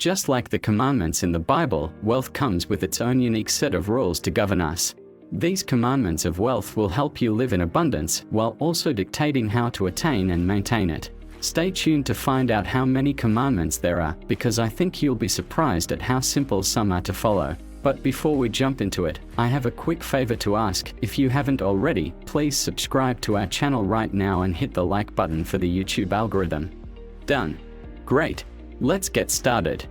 Just like the commandments in the Bible, wealth comes with its own unique set of rules to govern us. These commandments of wealth will help you live in abundance while also dictating how to attain and maintain it. Stay tuned to find out how many commandments there are, because I think you'll be surprised at how simple some are to follow. But before we jump into it, I have a quick favor to ask. If you haven't already, please subscribe to our channel right now and hit the like button for the YouTube algorithm. Done. Great. Let's get started.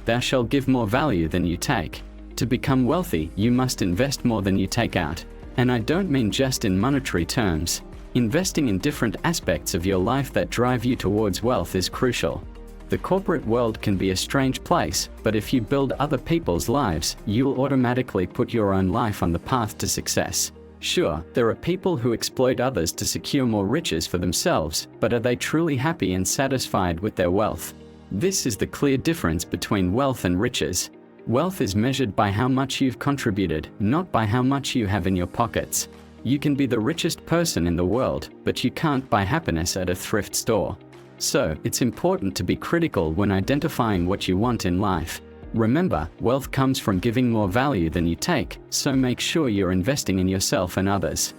Thou shalt give more value than you take. To become wealthy, you must invest more than you take out. And I don't mean just in monetary terms. Investing in different aspects of your life that drive you towards wealth is crucial. The corporate world can be a strange place, but if you build other people's lives, you'll automatically put your own life on the path to success. Sure, there are people who exploit others to secure more riches for themselves, but are they truly happy and satisfied with their wealth? This is the clear difference between wealth and riches. Wealth is measured by how much you've contributed, not by how much you have in your pockets. You can be the richest person in the world, but you can't buy happiness at a thrift store. So, it's important to be critical when identifying what you want in life. Remember, wealth comes from giving more value than you take, so make sure you're investing in yourself and others.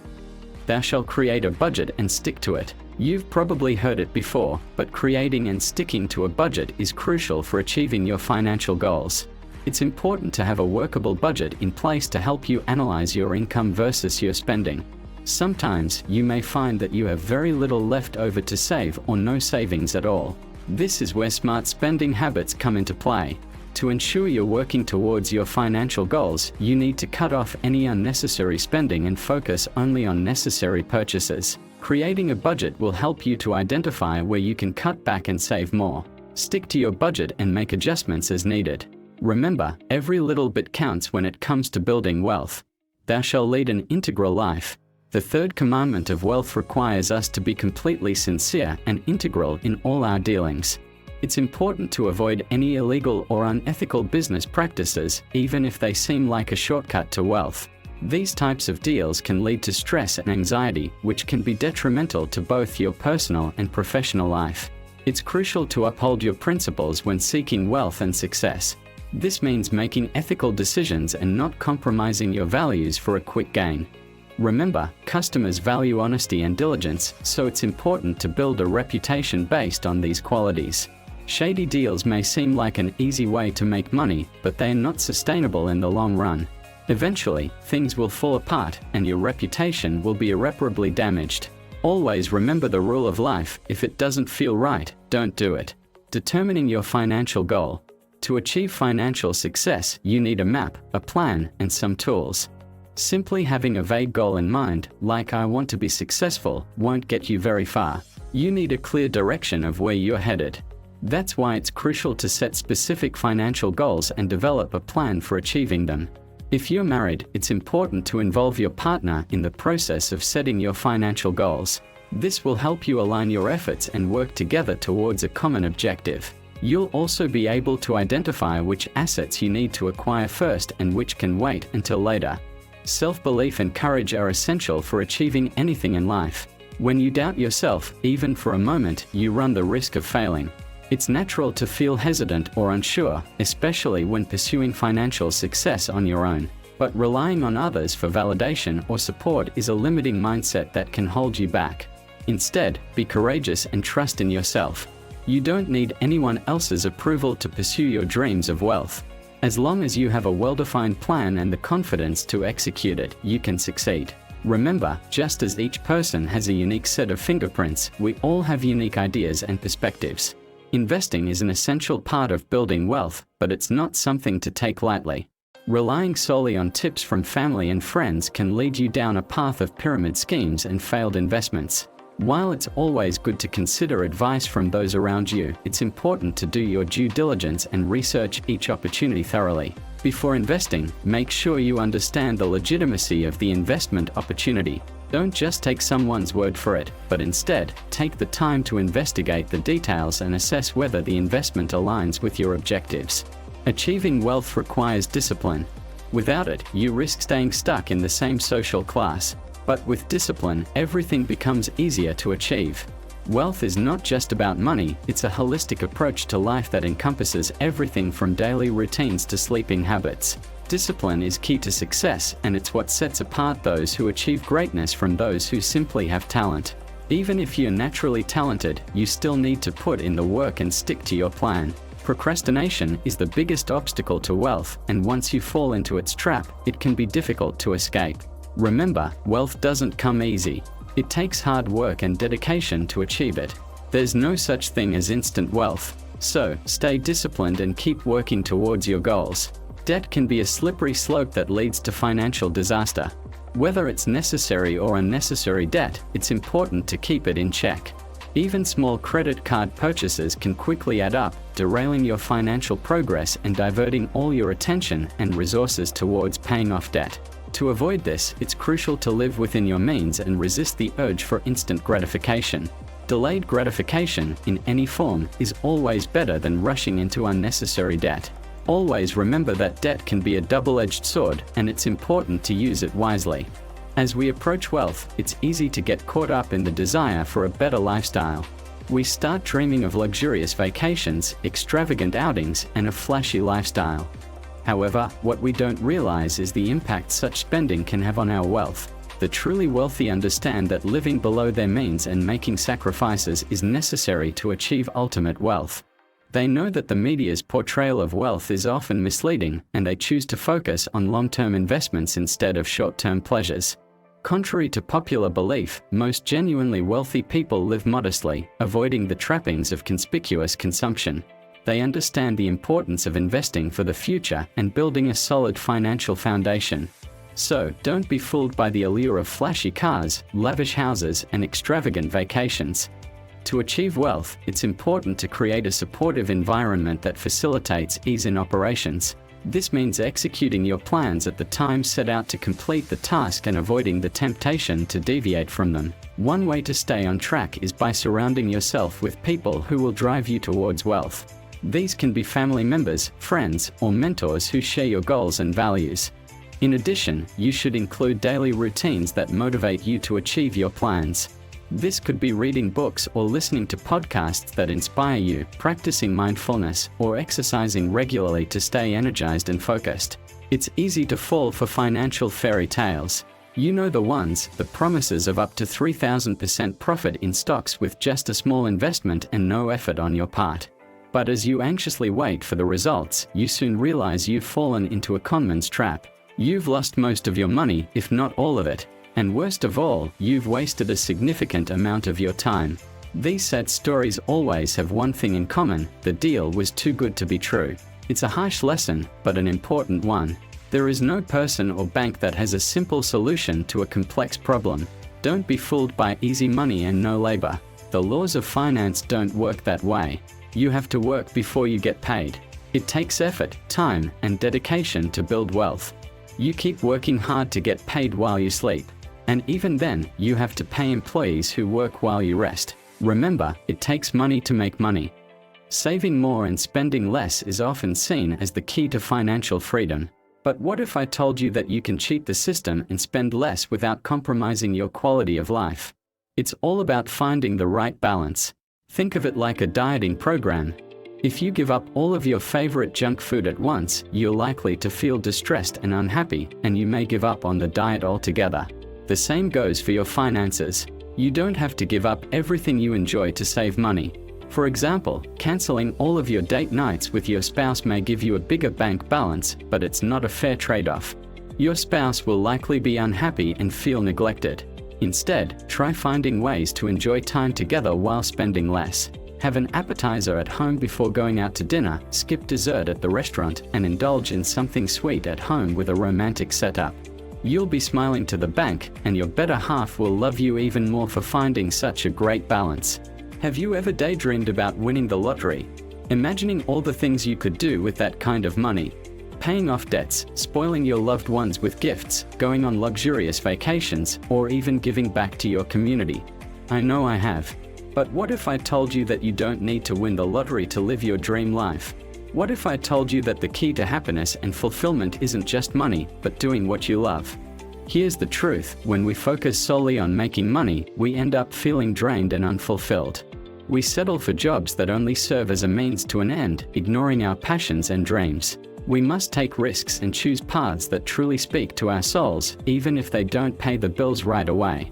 Thou shalt create a budget and stick to it. You've probably heard it before, but creating and sticking to a budget is crucial for achieving your financial goals. It's important to have a workable budget in place to help you analyze your income versus your spending. Sometimes you may find that you have very little left over to save or no savings at all. This is where smart spending habits come into play. To ensure you're working towards your financial goals, you need to cut off any unnecessary spending and focus only on necessary purchases. Creating a budget will help you to identify where you can cut back and save more. Stick to your budget and make adjustments as needed. Remember, every little bit counts when it comes to building wealth. Thou shalt lead an integral life. The third commandment of wealth requires us to be completely sincere and integral in all our dealings. It's important to avoid any illegal or unethical business practices, even if they seem like a shortcut to wealth. These types of deals can lead to stress and anxiety, which can be detrimental to both your personal and professional life. It's crucial to uphold your principles when seeking wealth and success. This means making ethical decisions and not compromising your values for a quick gain. Remember, customers value honesty and diligence, so it's important to build a reputation based on these qualities. Shady deals may seem like an easy way to make money, but they are not sustainable in the long run. Eventually, things will fall apart and your reputation will be irreparably damaged. Always remember the rule of life: if it doesn't feel right, don't do it. Determining your financial goal. To achieve financial success, you need a map, a plan, and some tools. Simply having a vague goal in mind, like "I want to be successful," won't get you very far. You need a clear direction of where you're headed. That's why it's crucial to set specific financial goals and develop a plan for achieving them. If you're married, it's important to involve your partner in the process of setting your financial goals. This will help you align your efforts and work together towards a common objective. You'll also be able to identify which assets you need to acquire first and which can wait until later. Self-belief and courage are essential for achieving anything in life. When you doubt yourself, even for a moment, you run the risk of failing. It's natural to feel hesitant or unsure, especially when pursuing financial success on your own. But relying on others for validation or support is a limiting mindset that can hold you back. Instead, be courageous and trust in yourself. You don't need anyone else's approval to pursue your dreams of wealth. As long as you have a well-defined plan and the confidence to execute it, you can succeed. Remember, just as each person has a unique set of fingerprints, we all have unique ideas and perspectives. Investing is an essential part of building wealth, but it's not something to take lightly. Relying solely on tips from family and friends can lead you down a path of pyramid schemes and failed investments. While it's always good to consider advice from those around you, it's important to do your due diligence and research each opportunity thoroughly. Before investing, make sure you understand the legitimacy of the investment opportunity. Don't just take someone's word for it, but instead, take the time to investigate the details and assess whether the investment aligns with your objectives. Achieving wealth requires discipline. Without it, you risk staying stuck in the same social class. But with discipline, everything becomes easier to achieve. Wealth is not just about money, it's a holistic approach to life that encompasses everything from daily routines to sleeping habits. Discipline is key to success, and it's what sets apart those who achieve greatness from those who simply have talent. Even if you're naturally talented, you still need to put in the work and stick to your plan. Procrastination is the biggest obstacle to wealth, and once you fall into its trap, it can be difficult to escape. Remember, wealth doesn't come easy. It takes hard work and dedication to achieve it. There's no such thing as instant wealth. So, stay disciplined and keep working towards your goals. Debt can be a slippery slope that leads to financial disaster. Whether it's necessary or unnecessary debt, it's important to keep it in check. Even small credit card purchases can quickly add up, derailing your financial progress and diverting all your attention and resources towards paying off debt. To avoid this, it's crucial to live within your means and resist the urge for instant gratification. Delayed gratification, in any form, is always better than rushing into unnecessary debt. Always remember that debt can be a double-edged sword, and it's important to use it wisely. As we approach wealth, it's easy to get caught up in the desire for a better lifestyle. We start dreaming of luxurious vacations, extravagant outings, and a flashy lifestyle. However, what we don't realize is the impact such spending can have on our wealth. The truly wealthy understand that living below their means and making sacrifices is necessary to achieve ultimate wealth. They know that the media's portrayal of wealth is often misleading, and they choose to focus on long-term investments instead of short-term pleasures. Contrary to popular belief, most genuinely wealthy people live modestly, avoiding the trappings of conspicuous consumption. They understand the importance of investing for the future and building a solid financial foundation. So, don't be fooled by the allure of flashy cars, lavish houses, and extravagant vacations. To achieve wealth, it's important to create a supportive environment that facilitates ease in operations. This means executing your plans at the time set out to complete the task and avoiding the temptation to deviate from them. One way to stay on track is by surrounding yourself with people who will drive you towards wealth. These can be family members, friends, or mentors who share your goals and values. In addition, you should include daily routines that motivate you to achieve your plans. This could be reading books or listening to podcasts that inspire you, practicing mindfulness, or exercising regularly to stay energized and focused. It's easy to fall for financial fairy tales. You know the ones, the promises of up to 3,000% profit in stocks with just a small investment and no effort on your part. But as you anxiously wait for the results, you soon realize you've fallen into a conman's trap. You've lost most of your money, if not all of it. And worst of all, you've wasted a significant amount of your time. These sad stories always have one thing in common: the deal was too good to be true. It's a harsh lesson, but an important one. There is no person or bank that has a simple solution to a complex problem. Don't be fooled by easy money and no labor. The laws of finance don't work that way. You have to work before you get paid. It takes effort, time, and dedication to build wealth. You keep working hard to get paid while you sleep. And even then, you have to pay employees who work while you rest. Remember, it takes money to make money. Saving more and spending less is often seen as the key to financial freedom. But what if I told you that you can cheat the system and spend less without compromising your quality of life? It's all about finding the right balance. Think of it like a dieting program. If you give up all of your favorite junk food at once, you're likely to feel distressed and unhappy, and you may give up on the diet altogether. The same goes for your finances. You don't have to give up everything you enjoy to save money. For example, canceling all of your date nights with your spouse may give you a bigger bank balance, but it's not a fair trade-off. Your spouse will likely be unhappy and feel neglected. Instead, try finding ways to enjoy time together while spending less. Have an appetizer at home before going out to dinner, skip dessert at the restaurant, and indulge in something sweet at home with a romantic setup. You'll be smiling to the bank, and your better half will love you even more for finding such a great balance. Have you ever daydreamed about winning the lottery? Imagining all the things you could do with that kind of money. Paying off debts, spoiling your loved ones with gifts, going on luxurious vacations, or even giving back to your community. I know I have. But what if I told you that you don't need to win the lottery to live your dream life? What if I told you that the key to happiness and fulfillment isn't just money, but doing what you love? Here's the truth: when we focus solely on making money, we end up feeling drained and unfulfilled. We settle for jobs that only serve as a means to an end, ignoring our passions and dreams. We must take risks and choose paths that truly speak to our souls, even if they don't pay the bills right away.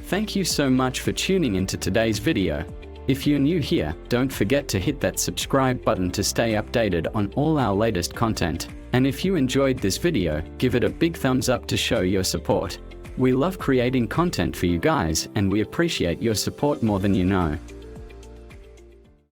Thank you so much for tuning into today's video. If you're new here, don't forget to hit that subscribe button to stay updated on all our latest content. And if you enjoyed this video, give it a big thumbs up to show your support. We love creating content for you guys, and we appreciate your support more than you know.